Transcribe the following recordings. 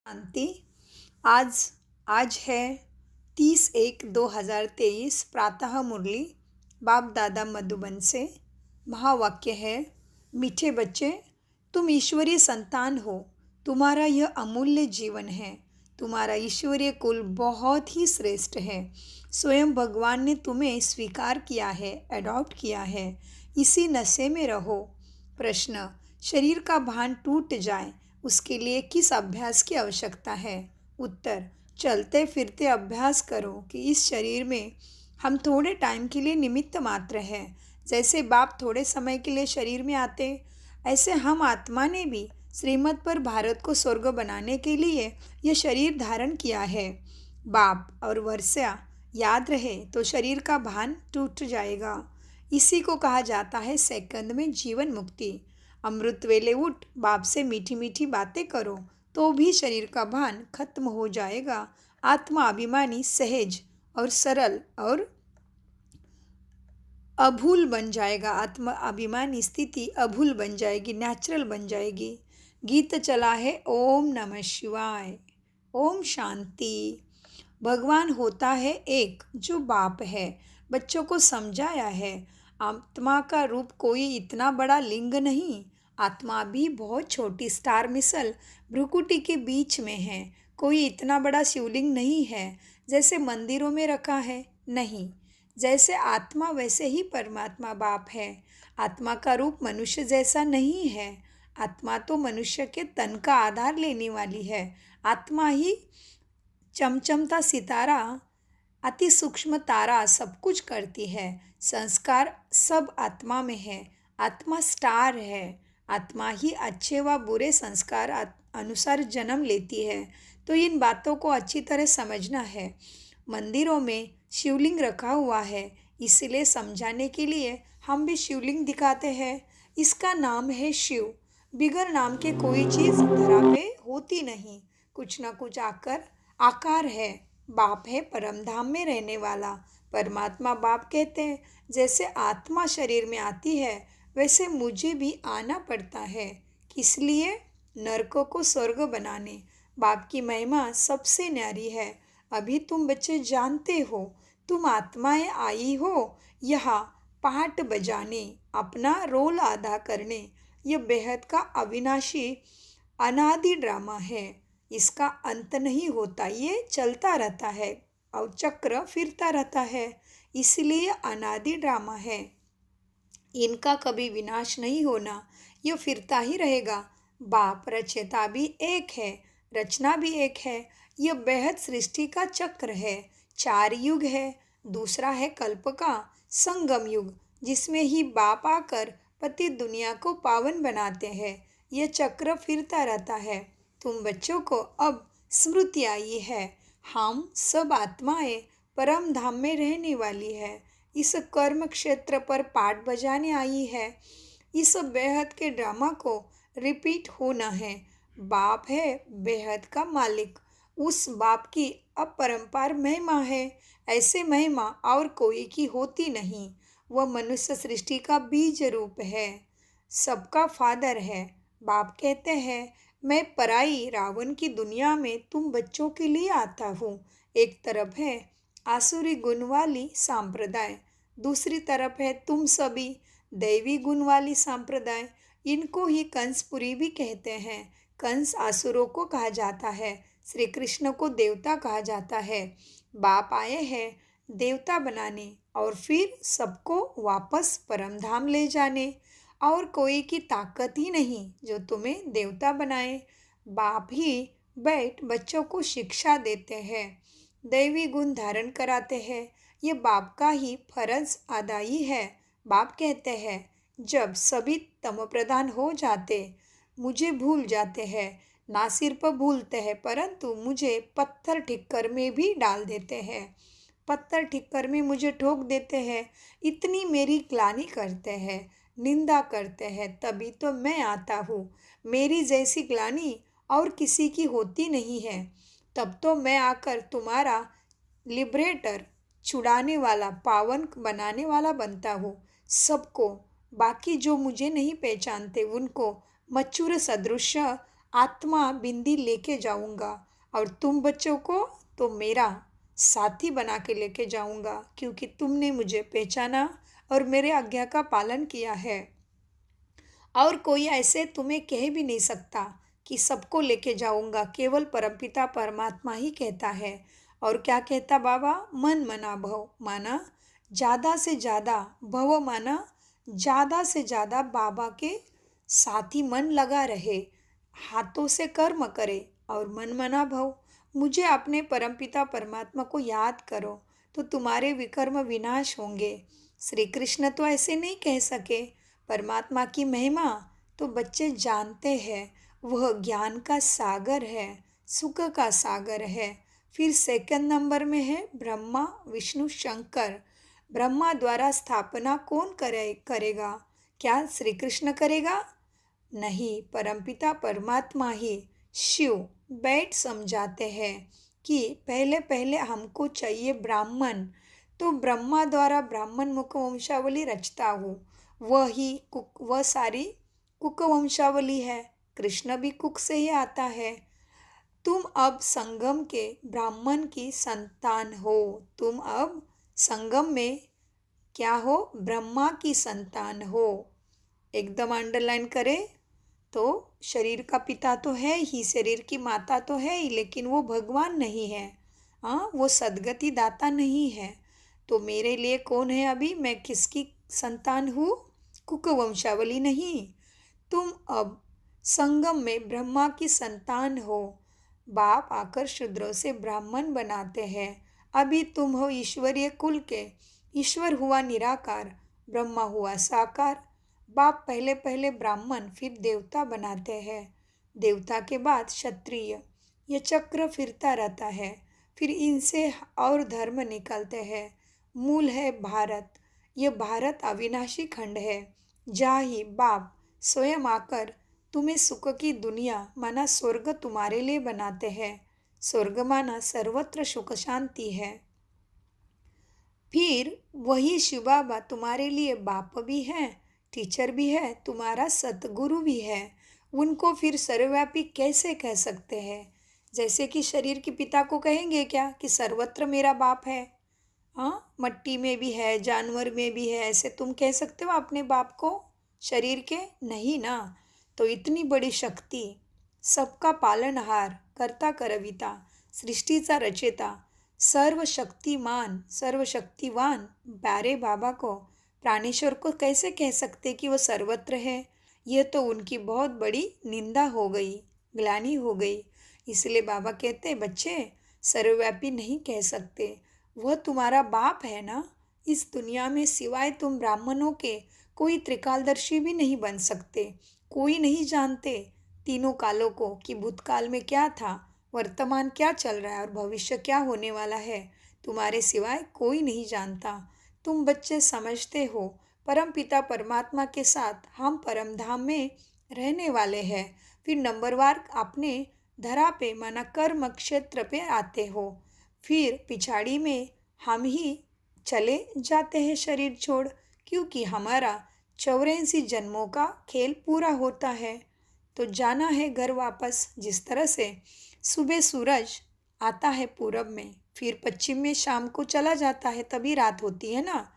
शांति। आज आज है 30/1/2023 प्रातः मुरली बाप दादा मधुबन से। महावाक्य है, मीठे बच्चे, तुम ईश्वरीय संतान हो। तुम्हारा यह अमूल्य जीवन है। तुम्हारा ईश्वरीय कुल बहुत ही श्रेष्ठ है। स्वयं भगवान ने तुम्हें स्वीकार किया है, अडॉप्ट किया है। इसी नशे में रहो। प्रश्न, शरीर का भान टूट जाए उसके लिए किस अभ्यास की आवश्यकता है? उत्तर, चलते फिरते अभ्यास करो कि इस शरीर में हम थोड़े टाइम के लिए निमित्त मात्र हैं। जैसे बाप थोड़े समय के लिए शरीर में आते, ऐसे हम आत्मा ने भी श्रीमत पर भारत को स्वर्ग बनाने के लिए यह शरीर धारण किया है। बाप और वर्षा याद रहे तो शरीर का भान टूट जाएगा। इसी को कहा जाता है सेकंड में जीवन मुक्ति। अमृत वेले उठ, बाप से मीठी मीठी बातें करो तो भी शरीर का भान खत्म हो जाएगा। आत्मा अभिमानी सहज और सरल और अभूल बन जाएगा। आत्मा अभिमानी स्थिति अभूल बन जाएगी, नेचुरल बन जाएगी। गीत चला है, ओम नमः शिवाय, ओम शांति। भगवान होता है एक जो बाप है। बच्चों को समझाया है, आत्मा का रूप कोई इतना बड़ा लिंग नहीं। आत्मा भी बहुत छोटी स्टार मिसल भ्रुकुटी के बीच में है। कोई इतना बड़ा शिवलिंग नहीं है जैसे मंदिरों में रखा है। नहीं, जैसे आत्मा वैसे ही परमात्मा बाप है। आत्मा का रूप मनुष्य जैसा नहीं है। आत्मा तो मनुष्य के तन का आधार लेने वाली है। आत्मा ही चमचमता सितारा, अति सूक्ष्म तारा सब कुछ करती है। संस्कार सब आत्मा में है। आत्मा स्टार है। आत्मा ही अच्छे व बुरे संस्कार अनुसार जन्म लेती है। तो इन बातों को अच्छी तरह समझना है। मंदिरों में शिवलिंग रखा हुआ है, इसलिए समझाने के लिए हम भी शिवलिंग दिखाते हैं। इसका नाम है शिव। बिगर नाम के कोई चीज़ धरा पे होती नहीं। कुछ न कुछ आकार है। बाप है परम धाम में रहने वाला। परमात्मा बाप कहते हैं, जैसे आत्मा शरीर में आती है वैसे मुझे भी आना पड़ता है। किस लिए? नरकों को स्वर्ग बनाने। बाप की महिमा सबसे न्यारी है। अभी तुम बच्चे जानते हो, तुम आत्माएं आई हो यहाँ पाठ बजाने, अपना रोल अदा करने। यह बेहद का अविनाशी अनादि ड्रामा है। इसका अंत नहीं होता, ये चलता रहता है और चक्र फिरता रहता है, इसलिए अनादि ड्रामा है। इनका कभी विनाश नहीं होना, यह फिरता ही रहेगा। बाप रचयिता भी एक है, रचना भी एक है। यह बेहद सृष्टि का चक्र है। 4 युग है। दूसरा है कल्प का संगम युग, जिसमें ही बाप आकर पति दुनिया को पावन बनाते हैं। यह चक्र फिरता रहता है। तुम बच्चों को अब स्मृति आई है, हम सब आत्माएं परम धाम में रहने वाली है। इस कर्म क्षेत्र पर पाठ बजाने आई है। इस बेहद के ड्रामा को रिपीट होना है। बाप है बेहद का मालिक। उस बाप की अपरंपार महिमा है। ऐसे महिमा और कोई की होती नहीं। वह मनुष्य सृष्टि का बीज रूप है, सबका फादर है। बाप कहते हैं, मैं पराई रावण की दुनिया में तुम बच्चों के लिए आता हूँ। एक तरफ है आसुरी गुण वाली सांप्रदाय, दूसरी तरफ है तुम सभी दैवी गुण वाली सांप्रदाय। इनको ही कंसपुरी भी कहते हैं। कंस आसुरों को कहा जाता है, श्री कृष्ण को देवता कहा जाता है। बाप आए हैं देवता बनाने और फिर सबको वापस परमधाम ले जाने। और कोई की ताकत ही नहीं जो तुम्हें देवता बनाए। बाप ही बैठ बच्चों को शिक्षा देते हैं, दैवी गुण धारण कराते हैं। ये बाप का ही फर्ज अदाई है। बाप कहते हैं, जब सभी तम प्रधान हो जाते, मुझे भूल जाते हैं। ना सिर्फ भूलते हैं परंतु मुझे पत्थर ठिक्कर में भी डाल देते हैं। पत्थर ठिक्कर में मुझे ठोक देते हैं। इतनी मेरी ग्लानि करते हैं, निंदा करते हैं, तभी तो मैं आता हूँ। मेरी जैसी ग्लानि और किसी की होती नहीं है। तब तो मैं आकर तुम्हारा लिबरेटर, छुड़ाने वाला, पावन बनाने वाला बनता हूँ सबको। बाकी जो मुझे नहीं पहचानते उनको मच्छर सदृश आत्मा बिंदी लेके जाऊंगा और तुम बच्चों को तो मेरा साथी बना के लेके जाऊंगा, क्योंकि तुमने मुझे पहचाना और मेरे आज्ञा का पालन किया है। और कोई ऐसे तुम्हें कह भी नहीं सकता कि सबको लेके जाऊंगा, केवल परमपिता परमात्मा ही कहता है। और क्या कहता बाबा? मन मना भव, माना ज़्यादा से ज़्यादा, भव माना ज़्यादा से ज़्यादा बाबा के साथ ही मन लगा रहे, हाथों से कर्म करे। और मन मना भव, मुझे अपने परमपिता परमात्मा को याद करो तो तुम्हारे विकर्म विनाश होंगे। श्री कृष्ण तो ऐसे नहीं कह सके। परमात्मा की महिमा तो बच्चे जानते हैं, वह ज्ञान का सागर है, सुख का सागर है। फिर सेकंड नंबर में है ब्रह्मा विष्णु शंकर। ब्रह्मा द्वारा स्थापना कौन करेगा? क्या श्री कृष्ण करेगा? नहीं, परमपिता परमात्मा ही शिव बैठ समझाते हैं कि पहले पहले हमको चाहिए ब्राह्मण, तो ब्रह्मा द्वारा ब्राह्मण मुख वंशावली रचता हूँ। वह सारी कुक वंशावली है। कृष्ण भी कुक से ही आता है। तुम अब संगम के ब्राह्मण की संतान हो। तुम अब संगम में क्या हो? ब्रह्मा की संतान हो। एकदम अंडरलाइन करें तो शरीर का पिता तो है ही, शरीर की माता तो है ही, लेकिन वो भगवान नहीं है। हाँ, वो सद्गति दाता नहीं है। तो मेरे लिए कौन है अभी? मैं किसकी संतान हूँ? कुक वंशावली नहीं। तुम अब संगम में ब्रह्मा की संतान हो। बाप आकर शूद्रों से ब्राह्मण बनाते हैं। अभी तुम हो ईश्वरीय कुल के। ईश्वर हुआ निराकार, ब्रह्मा हुआ साकार। बाप पहले पहले ब्राह्मण फिर देवता बनाते हैं, देवता के बाद क्षत्रिय। ये चक्र फिरता रहता है, फिर इनसे और धर्म निकलते हैं। मूल है भारत। ये भारत अविनाशी खंड है। जा ही बाप स्वयं आकर तुम्हें सुख की दुनिया माना स्वर्ग तुम्हारे लिए बनाते हैं। स्वर्ग माना सर्वत्र सुख शांति है। फिर वही शिव बाबा तुम्हारे लिए बाप भी है, टीचर भी है, तुम्हारा सतगुरु भी है। उनको फिर सर्वव्यापी कैसे कह सकते हैं? जैसे कि शरीर के पिता को कहेंगे क्या कि सर्वत्र मेरा बाप है? हाँ, मट्टी में भी है, जानवर में भी है, ऐसे तुम कह सकते हो अपने बाप को शरीर के? नहीं ना। तो इतनी बड़ी शक्ति, सबका पालनहार, कर्ता करविता, सृष्टिचा रचेता, सर्वशक्तिमान सर्वशक्तिवान प्यारे बाबा को, प्राणेश्वर को कैसे कह सकते कि वो सर्वत्र है? ये तो उनकी बहुत बड़ी निंदा हो गई, ग्लानि हो गई। इसलिए बाबा कहते बच्चे सर्वव्यापी नहीं कह सकते। वह तुम्हारा बाप है ना। इस दुनिया में सिवाय तुम ब्राह्मणों के कोई त्रिकालदर्शी भी नहीं बन सकते। कोई नहीं जानते तीनों कालों को कि भूतकाल में क्या था, वर्तमान क्या चल रहा है और भविष्य क्या होने वाला है। तुम्हारे सिवाय कोई नहीं जानता। तुम बच्चे समझते हो परम पिता परमात्मा के साथ हम परम धाम में रहने वाले हैं। फिर नंबरवार अपने धरा पे माना कर्म क्षेत्र पे आते हो। फिर पिछाड़ी में हम ही चले जाते हैं शरीर छोड़, क्योंकि हमारा 84 जन्मों का खेल पूरा होता है। तो जाना है घर वापस। जिस तरह से सुबह सूरज आता है पूरब में, फिर पश्चिम में शाम को चला जाता है, तभी रात होती है ना।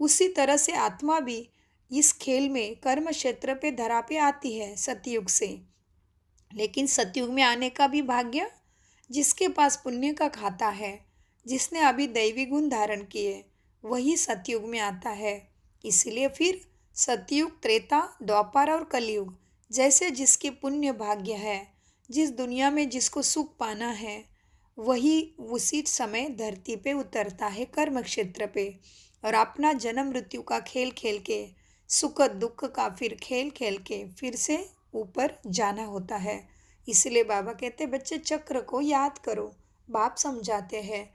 उसी तरह से आत्मा भी इस खेल में कर्म क्षेत्र पे धरा पे आती है सतयुग से। लेकिन सतयुग में आने का भी भाग्य जिसके पास पुण्य का खाता है, जिसने अभी दैवी गुण धारण किए, वही सतयुग में आता है। इसलिए फिर सतयुग, त्रेता, द्वापर और कलयुग जैसे जिसके पुण्य भाग्य है, जिस दुनिया में जिसको सुख पाना है, वही उसी समय धरती पे उतरता है कर्म क्षेत्र पे, और अपना जन्म मृत्यु का खेल खेल के, सुख दुख का फिर खेल खेल के फिर से ऊपर जाना होता है। इसलिए बाबा कहते बच्चे चक्र को याद करो। बाप समझाते हैं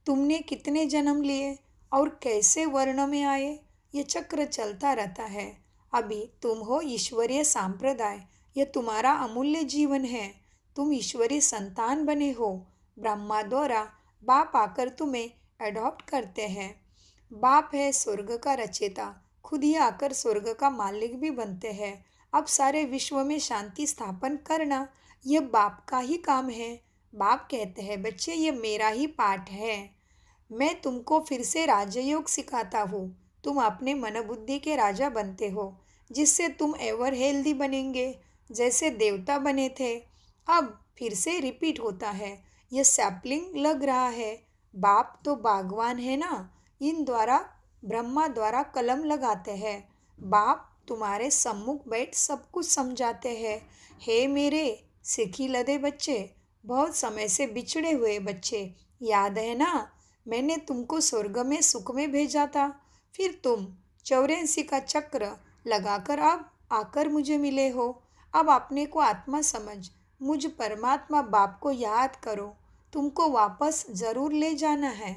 तुमने कितने जन्म लिए और कैसे वर्ण में आए, ये चक्र चलता रहता है। अभी तुम हो ईश्वरीय संप्रदाय, यह तुम्हारा अमूल्य जीवन है। तुम ईश्वरीय संतान बने हो। ब्रह्मा द्वारा बाप आकर तुम्हें अडॉप्ट करते हैं। बाप है स्वर्ग का रचेता, खुद ही आकर स्वर्ग का मालिक भी बनते हैं। अब सारे विश्व में शांति स्थापन करना, यह बाप का ही काम है। बाप कहते हैं, बच्चे ये मेरा ही पाठ है। मैं तुमको फिर से राजयोग सिखाता हूँ। तुम अपने मन बुद्धि के राजा बनते हो, जिससे तुम एवर हेल्दी बनेंगे, जैसे देवता बने थे। अब फिर से रिपीट होता है। यह सैपलिंग लग रहा है। बाप तो बागवान है ना। इन द्वारा ब्रह्मा द्वारा कलम लगाते हैं। बाप तुम्हारे सम्मुख बैठ सब कुछ समझाते हैं। हे मेरे सिखी लदे बच्चे, बहुत समय से बिछड़े हुए बच्चे, याद है ना? मैंने तुमको स्वर्ग में सुख में भेजा था। फिर तुम 84 का चक्र लगाकर अब आकर मुझे मिले हो। अब अपने को आत्मा समझ मुझ परमात्मा बाप को याद करो। तुमको वापस ज़रूर ले जाना है।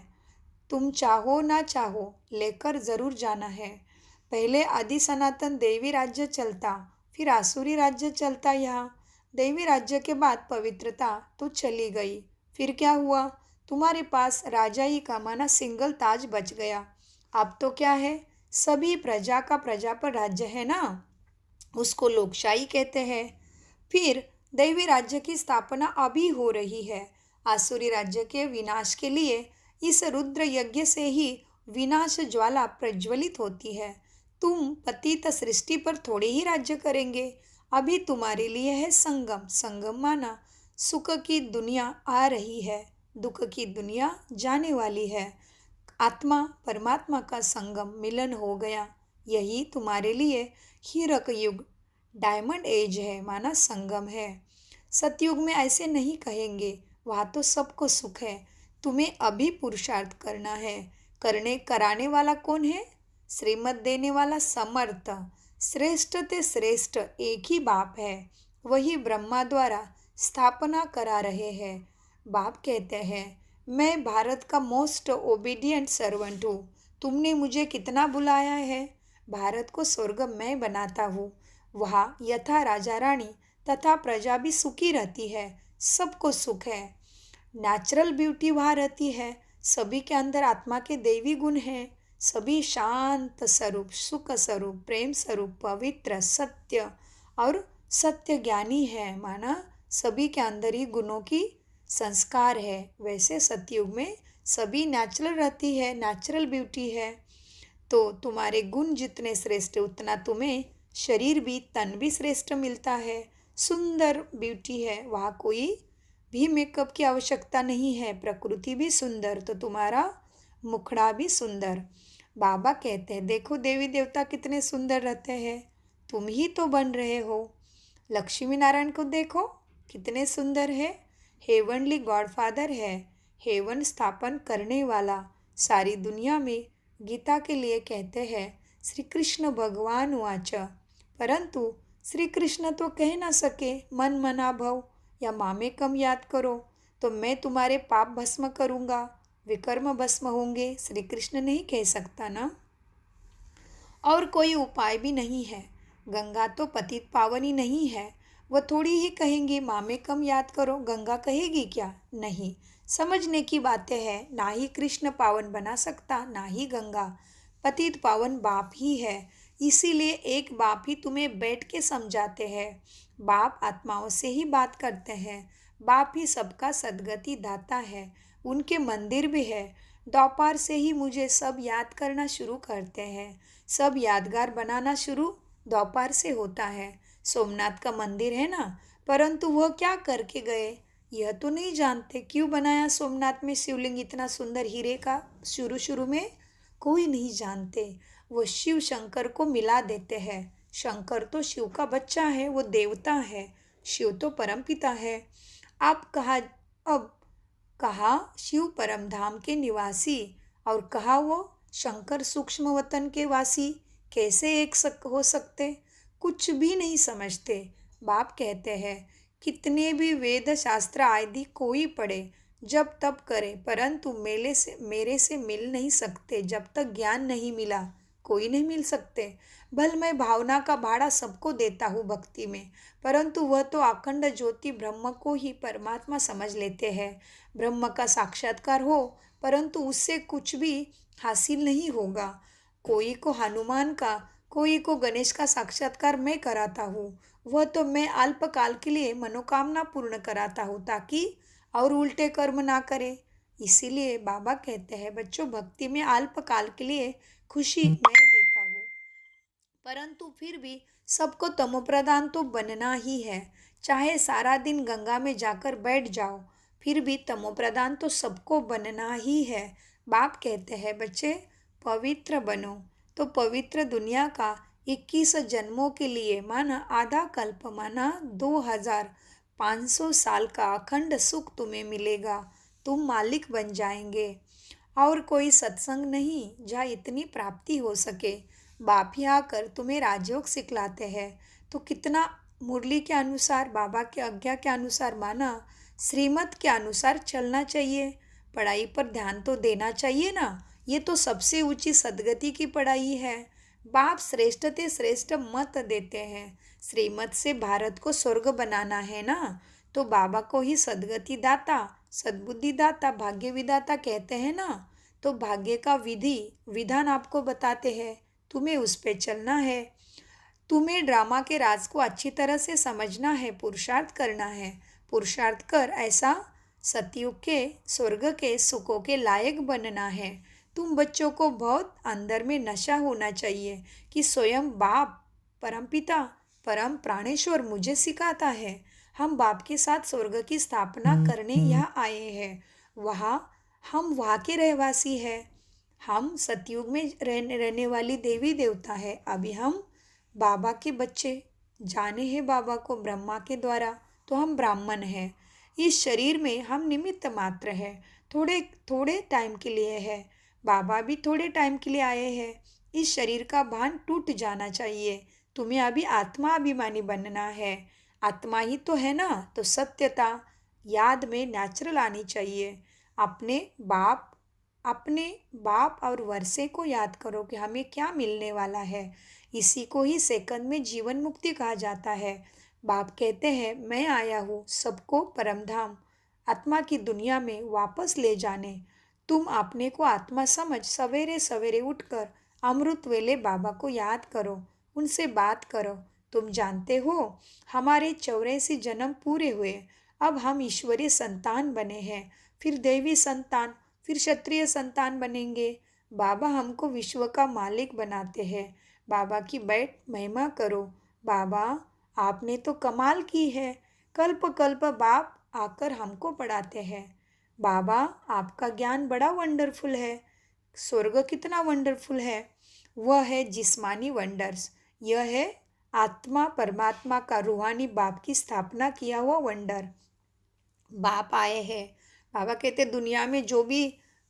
तुम चाहो ना चाहो लेकर ज़रूर जाना है। पहले आदि सनातन देवी राज्य चलता, फिर आसुरी राज्य चलता। यहाँ देवी राज्य के बाद पवित्रता तो चली गई। फिर क्या हुआ? तुम्हारे पास राजाई का माना सिंगल ताज बच गया। अब तो क्या है? सभी प्रजा का प्रजा पर राज्य है ना, उसको लोकशाही कहते हैं। फिर दैवी राज्य की स्थापना अभी हो रही है। आसुरी राज्य के विनाश के लिए इस रुद्र यज्ञ से ही विनाश ज्वाला प्रज्वलित होती है। तुम पतित सृष्टि पर थोड़े ही राज्य करेंगे। अभी तुम्हारे लिए है संगम। संगम माना सुख की दुनिया आ रही है, दुख की दुनिया जाने वाली है। आत्मा परमात्मा का संगम मिलन हो गया। यही तुम्हारे लिए हीरक युग डायमंड एज है, माना संगम है। सतयुग में ऐसे नहीं कहेंगे, वहाँ तो सबको सुख है। तुम्हें अभी पुरुषार्थ करना है। करने कराने वाला कौन है? श्रीमत देने वाला समर्थ, श्रेष्ठ ते श्रेष्ठ एक ही बाप है। वही ब्रह्मा द्वारा स्थापना करा रहे हैं। बाप कहते हैं, मैं भारत का मोस्ट ओबीडियंट सर्वेंट हूँ। तुमने मुझे कितना बुलाया है। भारत को स्वर्ग मैं बनाता हूँ। वहाँ यथा राजा रानी तथा प्रजा भी सुखी रहती है, सबको सुख है। नेचुरल ब्यूटी वहाँ रहती है। सभी के अंदर आत्मा के दैवी गुण हैं। सभी शांत स्वरूप, सुख स्वरूप, प्रेम स्वरूप, पवित्र, सत्य और सत्य ज्ञानी है। माना सभी के अंदर ही गुणों की संस्कार है। वैसे सतयुग में सभी नेचुरल रहती है, नेचुरल ब्यूटी है। तो तुम्हारे गुण जितने श्रेष्ठ उतना तुम्हें शरीर भी तन भी श्रेष्ठ मिलता है। सुंदर ब्यूटी है, वहाँ कोई भी मेकअप की आवश्यकता नहीं है। प्रकृति भी सुंदर तो तुम्हारा मुखड़ा भी सुंदर। बाबा कहते हैं, देखो देवी देवता कितने सुंदर रहते हैं, तुम ही तो बन रहे हो। लक्ष्मी नारायण को देखो कितने सुंदर है। हेवनली गॉडफादर है, हेवन स्थापन करने वाला। सारी दुनिया में गीता के लिए कहते हैं श्री कृष्ण भगवान वाच, परंतु श्री कृष्ण तो कह ना सके मन मना भव या मामेकम याद करो तो मैं तुम्हारे पाप भस्म करूँगा, विकर्म भस्म होंगे। श्री कृष्ण नहीं कह सकता ना। और कोई उपाय भी नहीं है। गंगा तो पतित पावनी नहीं है। वह थोड़ी ही कहेंगी मामेकम याद करो, गंगा कहेगी क्या? नहीं। समझने की बातें हैं। ना ही कृष्ण पावन बना सकता, ना ही गंगा। पतित पावन बाप ही है। इसीलिए एक बाप ही तुम्हें बैठ के समझाते हैं। बाप आत्माओं से ही बात करते हैं। बाप ही सबका सद्गति दाता है। उनके मंदिर भी है। दोपहर से ही मुझे सब याद करना शुरू करते हैं। सब यादगार बनाना शुरू दोपहर से होता है। सोमनाथ का मंदिर है ना, परंतु वह क्या करके गए यह तो नहीं जानते। क्यों बनाया सोमनाथ में शिवलिंग इतना सुंदर हीरे का? शुरू शुरू में कोई नहीं जानते। वो शिव शंकर को मिला देते हैं। शंकर तो शिव का बच्चा है, वो देवता है। शिव तो परमपिता है। आप कहा, अब कहा शिव परम धाम के निवासी और कहा वो शंकर सूक्ष्म वतन के वासी। कैसे हो सकते? कुछ भी नहीं समझते। बाप कहते हैं, कितने भी वेद शास्त्र आदि कोई पढ़े, जब तब करे, परंतु मेरे से मिल नहीं सकते। जब तक ज्ञान नहीं मिला कोई नहीं मिल सकते। भल मैं भावना का भाड़ा सबको देता हूँ भक्ति में, परंतु वह तो अखंड ज्योति ब्रह्म को ही परमात्मा समझ लेते हैं। ब्रह्म का साक्षात्कार हो, परंतु उससे कुछ भी हासिल नहीं होगा। कोई को हनुमान का, कोई को गणेश का साक्षात्कार मैं कराता हूँ, वह तो मैं अल्पकाल के लिए मनोकामना पूर्ण कराता हूँ ताकि और उल्टे कर्म ना करे। इसीलिए बाबा कहते हैं बच्चों, भक्ति में अल्पकाल के लिए खुशी मैं देता हूँ, परंतु फिर भी सबको तमोप्रधान तो बनना ही है। चाहे सारा दिन गंगा में जाकर बैठ जाओ, फिर भी तमोप्रधान तो सबको बनना ही है। बाप कहते हैं बच्चे, पवित्र बनो। तो पवित्र दुनिया का 21 जन्मों के लिए माना आधा कल्प, माना 2500 साल का अखंड सुख तुम्हें मिलेगा। तुम मालिक बन जाएंगे और कोई सत्संग नहीं जहाँ इतनी प्राप्ति हो सके। बाप ही आकर तुम्हें राजयोग सिखलाते हैं, तो कितना मुरली के अनुसार, बाबा के आज्ञा के अनुसार, माना श्रीमत के अनुसार चलना चाहिए। पढ़ाई पर ध्यान तो देना चाहिए ना। ये तो सबसे ऊंची सदगति की पढ़ाई है। बाप श्रेष्ठ ते श्रेष्ठ मत देते हैं। श्रीमत से भारत को स्वर्ग बनाना है ना, तो बाबा को ही सदगति दाता, सद्बुद्धि दाता, भाग्य विदाता कहते हैं ना। तो भाग्य का विधि विधान आपको बताते हैं, तुम्हें उस पे चलना है। तुम्हें ड्रामा के राज को अच्छी तरह से समझना है, पुरुषार्थ करना है। पुरुषार्थ कर ऐसा सतयुग के स्वर्ग के सुखों के लायक बनना है। तुम बच्चों को बहुत अंदर में नशा होना चाहिए कि स्वयं बाप परमपिता परम प्राणेश्वर मुझे सिखाता है। हम बाप के साथ स्वर्ग की स्थापना करने यहाँ आए हैं। हम वहाँ के रहवासी हैं। हम सतयुग में रहने वाली देवी देवता है। अभी हम बाबा के बच्चे जाने हैं बाबा को ब्रह्मा के द्वारा, तो हम ब्राह्मण हैं। इस शरीर में हम निमित्त मात्र है, थोड़े थोड़े टाइम के लिए है। बाबा भी थोड़े टाइम के लिए आए हैं। इस शरीर का भान टूट जाना चाहिए। तुम्हें अभी आत्मा अभिमानी बनना है। आत्मा ही तो है ना, तो सत्यता याद में नेचुरल आनी चाहिए। अपने बाप अपने बाप और वर्षे को याद करो कि हमें क्या मिलने वाला है। इसी को ही सेकंड में जीवन मुक्ति कहा जाता है। बाप कहते हैं मैं आया हूँ सबको परमधाम आत्मा की दुनिया में वापस ले जाने। तुम अपने को आत्मा समझ सवेरे सवेरे उठकर अमृत वेले बाबा को याद करो, उनसे बात करो। तुम जानते हो हमारे 84 जन्म पूरे हुए, अब हम ईश्वरीय संतान बने हैं, फिर देवी संतान, फिर क्षत्रिय संतान बनेंगे। बाबा हमको विश्व का मालिक बनाते हैं। बाबा की बैठ महिमा करो। बाबा आपने तो कमाल की है। कल्प कल्प बाप आकर हमको पढ़ाते हैं। बाबा आपका ज्ञान बड़ा वंडरफुल है। स्वर्ग कितना वंडरफुल है। वह है जिस्मानी वंडर्स, यह है आत्मा परमात्मा का रूहानी बाप की स्थापना किया हुआ वंडर। बाप आए हैं। बाबा कहते दुनिया में जो भी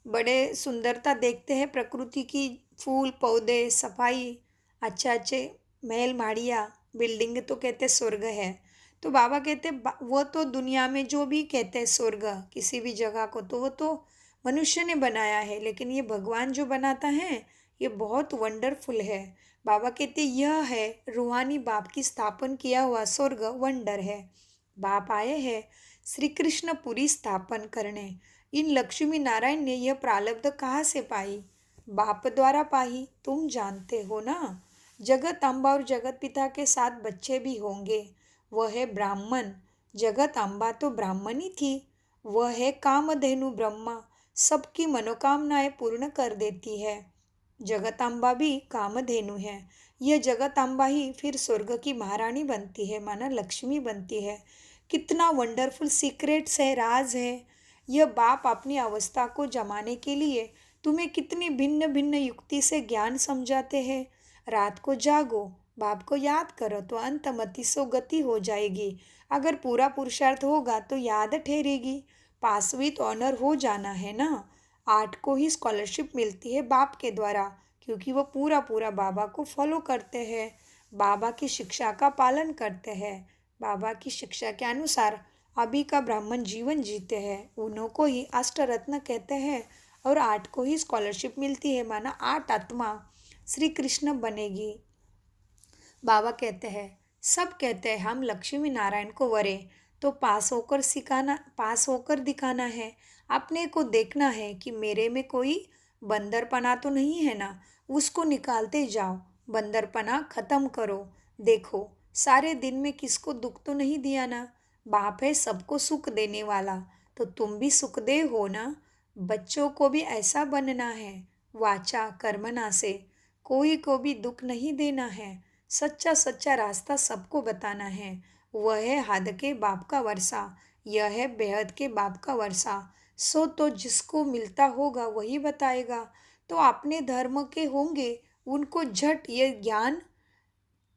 बड़े सुंदरता देखते हैं प्रकृति की, फूल पौधे, सफाई, अच्छे अच्छे महल माड़िया बिल्डिंग, तो कहते स्वर्ग है। तो बाबा कहते वो तो दुनिया में जो भी कहते हैं स्वर्ग किसी भी जगह को, तो वो तो मनुष्य ने बनाया है, लेकिन ये भगवान जो बनाता है ये बहुत वंडरफुल है। बाबा कहते यह है रूहानी बाप की स्थापन किया हुआ स्वर्ग वंडर है। बाप आए हैं श्री कृष्ण पुरी स्थापन करने। इन लक्ष्मी नारायण ने यह प्रारब्ध कहाँ से पाई? बाप द्वारा पाई, तुम जानते हो ना। जगत अम्बा और जगत पिता के 7 बच्चे भी होंगे। वह है ब्राह्मण। जगत अम्बा तो ब्राह्मणी थी। वह है कामधेनु ब्रह्मा, सबकी मनोकामनाएं पूर्ण कर देती है। जगत अम्बा भी कामधेनु है। यह जगत अम्बा ही फिर स्वर्ग की महारानी बनती है, माना लक्ष्मी बनती है। कितना वंडरफुल सीक्रेट्स है, राज है। यह बाप अपनी अवस्था को जमाने के लिए तुम्हें कितनी भिन्न भिन्न युक्ति से ज्ञान समझाते हैं। रात को जागो, बाप को याद करो तो अंतमति सो गति हो जाएगी। अगर पूरा पुरुषार्थ होगा तो याद ठहरेगी। पास विथ ऑनर हो जाना है ना। 8 को ही स्कॉलरशिप मिलती है बाप के द्वारा, क्योंकि वो पूरा पूरा बाबा को फॉलो करते हैं, बाबा की शिक्षा का पालन करते हैं। बाबा की शिक्षा के अनुसार अभी का ब्राह्मण जीवन जीते हैं, उन्हों को ही अष्टरत्न कहते हैं। और 8 को ही स्कॉलरशिप मिलती है, माना 8 आत्मा श्री कृष्ण बनेगी। बाबा कहते हैं, सब कहते हैं हम लक्ष्मी नारायण को वरे, तो पास होकर दिखाना है। अपने को देखना है कि मेरे में कोई बंदरपना तो नहीं है ना, उसको निकालते जाओ। बंदरपना खत्म करो। देखो, सारे दिन में किसको दुख तो नहीं दिया ना। बाप है सबको सुख देने वाला, तो तुम भी सुखदेव हो ना। बच्चों को भी ऐसा बनना है, वाचा कर्मणा से। कोई को भी दुख नहीं देना है। सच्चा सच्चा रास्ता सबको बताना है। वह है हद के बाप का वर्षा, यह है बेहद के बाप का वर्षा। सो तो जिसको मिलता होगा वही बताएगा। तो अपने धर्म के होंगे, उनको झट ये ज्ञान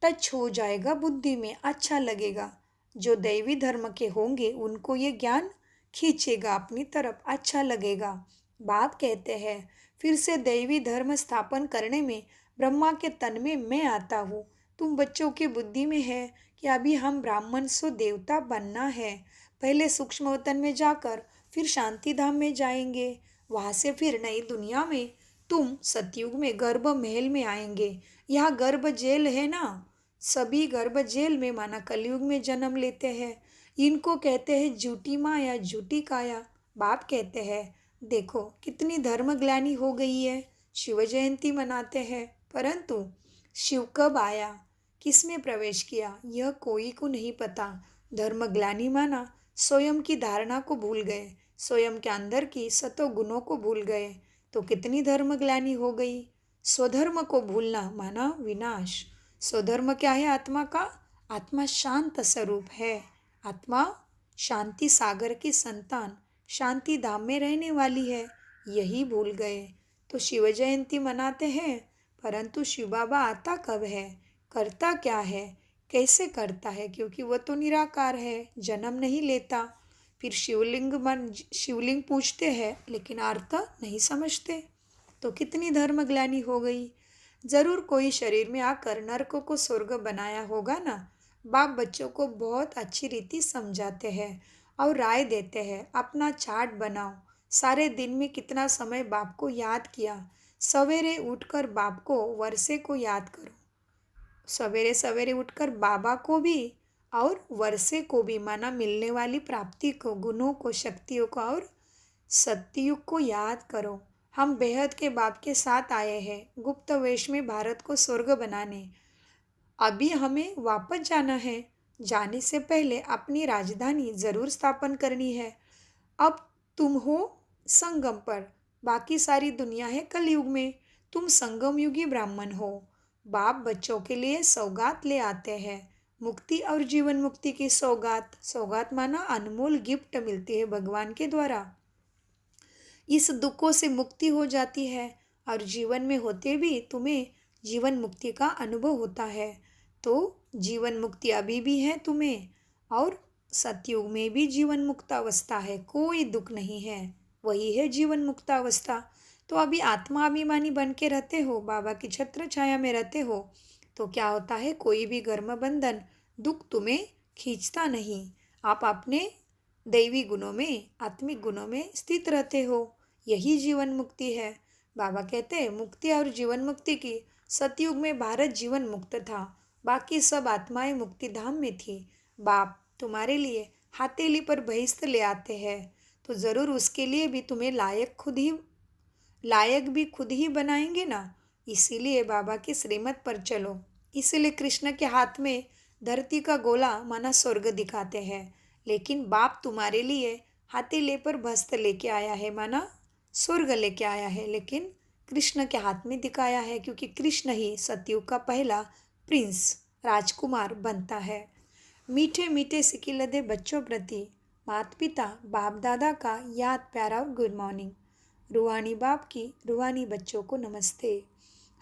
टच हो जाएगा, बुद्धि में अच्छा लगेगा। जो दैवी धर्म के होंगे उनको ये ज्ञान खींचेगा अपनी तरफ, अच्छा लगेगा। बाप कहते हैं, फिर से दैवी धर्म स्थापन करने में ब्रह्मा के तन में मैं आता हूँ। तुम बच्चों की बुद्धि में है कि अभी हम ब्राह्मण सो देवता बनना है। पहले सूक्ष्म वतन में जाकर फिर शांति धाम में जाएंगे। वहाँ से फिर नई दुनिया में तुम सतयुग में गर्भ महल में आएंगे। यहाँ गर्भ जेल है ना। सभी गर्भ जेल में माना कलयुग में जन्म लेते हैं। इनको कहते हैं झूठी माया झूठी काया। बाप कहते हैं, देखो कितनी धर्म ग्लानि हो गई है। शिव जयंती मनाते हैं, परंतु शिव कब आया, किस में प्रवेश किया, यह कोई को नहीं पता। धर्म ग्लानि माना स्वयं की धारणा को भूल गए, स्वयं के अंदर की सतो गुणों को भूल गए, तो कितनी धर्म ग्लानि हो गई। स्वधर्म को भूलना माना विनाश। स्वधर्म क्या है आत्मा का? आत्मा शांत स्वरूप है। आत्मा शांति सागर की संतान, शांति धाम में रहने वाली है, यही भूल गए। तो शिव जयंती मनाते हैं, परंतु शिव बाबा आता कब है, करता क्या है, कैसे करता है? क्योंकि वह तो निराकार है, जन्म नहीं लेता। फिर शिवलिंग पूछते हैं, लेकिन अर्थ नहीं समझते। तो कितनी धर्म ग्लानि हो गई। जरूर कोई शरीर में आकर नरकों को स्वर्ग बनाया होगा ना। बाप बच्चों को बहुत अच्छी रीति समझाते हैं और राय देते हैं, अपना चार्ट बनाओ। सारे दिन में कितना समय बाप को याद किया। सवेरे उठकर बाप को वर्षे को याद करो। सवेरे सवेरे उठकर बाबा को भी और वर्षे को भी, माना मिलने वाली प्राप्ति को, गुणों को, शक्तियों को और सत्युग को याद करो। हम बेहद के बाप के साथ आए हैं गुप्त वेश में भारत को स्वर्ग बनाने। अभी हमें वापस जाना है। जाने से पहले अपनी राजधानी जरूर स्थापन करनी है। अब तुम हो संगम पर, बाकी सारी दुनिया है कलयुग में। तुम संगम युगी ब्राह्मण हो। बाप बच्चों के लिए सौगात ले आते हैं, मुक्ति और जीवन मुक्ति की सौगात। सौगात माना अनमोल गिफ्ट मिलती है भगवान के द्वारा। इस दुखों से मुक्ति हो जाती है और जीवन में होते भी तुम्हें जीवन मुक्ति का अनुभव होता है। तो जीवन मुक्ति अभी भी है तुम्हें, और सतयुग में भी जीवन मुक्त अवस्था है, कोई दुख नहीं है, वही है जीवन मुक्त अवस्था। तो अभी आत्मा अभिमानी बन के रहते हो, बाबा की छत्र छाया में रहते हो, तो क्या होता है, कोई भी कर्म बंधन दुख तुम्हें खींचता नहीं। आप अपने दैवी गुणों में, आत्मिक गुणों में स्थित रहते हो, यही जीवन मुक्ति है। बाबा कहते हैं, मुक्ति और जीवन मुक्ति की सतयुग में भारत जीवन मुक्त था, बाकी सब आत्माएं मुक्ति धाम में थी। बाप तुम्हारे लिए हथेली पर बहिष्ठ ले आते हैं, तो ज़रूर उसके लिए भी तुम्हें लायक भी खुद ही बनाएंगे ना। इसीलिए बाबा की श्रीमत पर चलो। इसीलिए कृष्ण के हाथ में धरती का गोला माना स्वर्ग दिखाते हैं, लेकिन बाप तुम्हारे लिए हथेली पर भस्त लेके आया है, माना स्वर्ग लेके आया है, लेकिन कृष्ण के हाथ में दिखाया है, क्योंकि कृष्ण ही सतयुग का पहला प्रिंस राजकुमार बनता है। मीठे मीठे सिकिलदे बच्चों प्रति माता पिता बाप दादा का याद प्यारा और गुड मॉर्निंग। रूहानी बाप की रूहानी बच्चों को नमस्ते।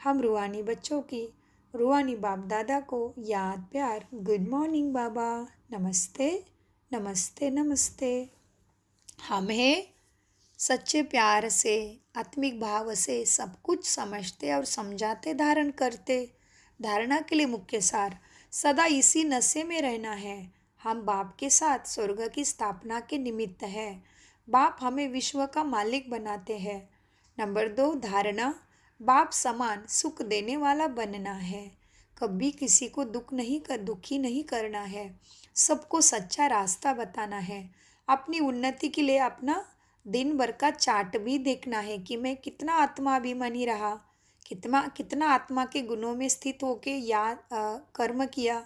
हम रूहानी बच्चों की रूहानी बाप दादा को याद प्यार गुड मॉर्निंग बाबा, नमस्ते नमस्ते नमस्ते। हमें सच्चे प्यार से, आत्मिक भाव से सब कुछ समझते और समझाते, धारण करते। धारणा के लिए मुख्य सार, सदा इसी नशे में रहना है। हम बाप के साथ स्वर्ग की स्थापना के निमित्त है। बाप हमें विश्व का मालिक बनाते हैं। नंबर 2, धारणा, बाप समान सुख देने वाला बनना है। कभी किसी को दुखी नहीं करना है। सबको सच्चा रास्ता बताना है। अपनी उन्नति के लिए अपना दिन भर का चार्ट भी देखना है कि मैं कितना आत्माभिमानी रहा, कितना कितना आत्मा के गुणों में स्थित होके कर्म किया,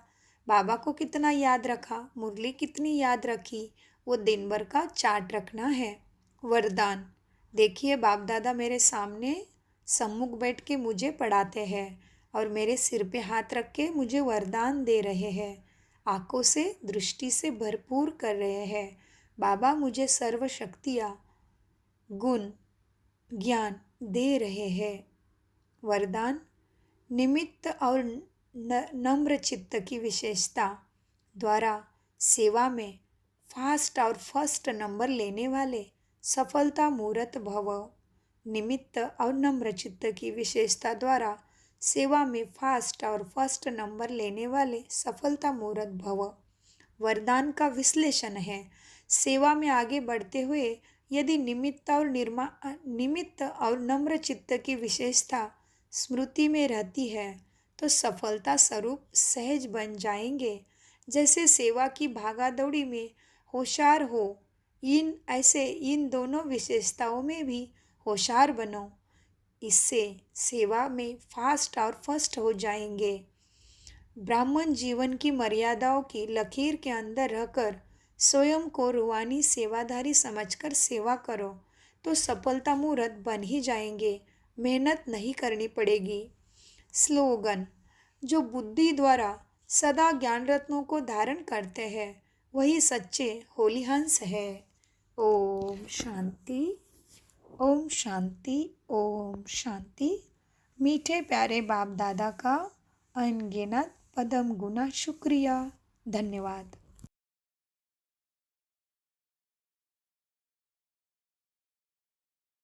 बाबा को कितना याद रखा, मुरली कितनी याद रखी, वो दिन भर का चार्ट रखना है। वरदान, देखिए बाप दादा मेरे सामने सम्मुख बैठ के मुझे पढ़ाते हैं और मेरे सिर पे हाथ रख के मुझे वरदान दे रहे हैं, आंखों से दृष्टि से भरपूर कर रहे हैं। बाबा मुझे सर्व शक्तियाँ, गुण, ज्ञान दे रहे हैं। वरदान, निमित्त और नम्र चित्त की विशेषता द्वारा सेवा में फास्ट और फर्स्ट नंबर लेने वाले सफलता मूर्त भव। निमित्त और नम्र चित्त की विशेषता द्वारा सेवा में फास्ट और फर्स्ट नंबर लेने वाले सफलता मूर्त भव। वरदान का विश्लेषण है, सेवा में आगे बढ़ते हुए यदि निमित्त और नम्र चित्त की विशेषता स्मृति में रहती है तो सफलता स्वरूप सहज बन जाएंगे। जैसे सेवा की भागा दौड़ी में होशियार हो, इन दोनों विशेषताओं में भी होशियार बनो, इससे सेवा में फास्ट और फर्स्ट हो जाएंगे। ब्राह्मण जीवन की मर्यादाओं की लकीर के अंदर रहकर स्वयं को रूहानी सेवाधारी समझकर सेवा करो तो सफलता मूर्त बन ही जाएंगे, मेहनत नहीं करनी पड़ेगी। स्लोगन, जो बुद्धि द्वारा सदा ज्ञान रत्नों को धारण करते हैं वही सच्चे होली हंस है। ओम शांति, ओम शांति, ओम शांति। मीठे प्यारे बाप दादा का अनगिनत पदम गुना शुक्रिया। धन्यवाद।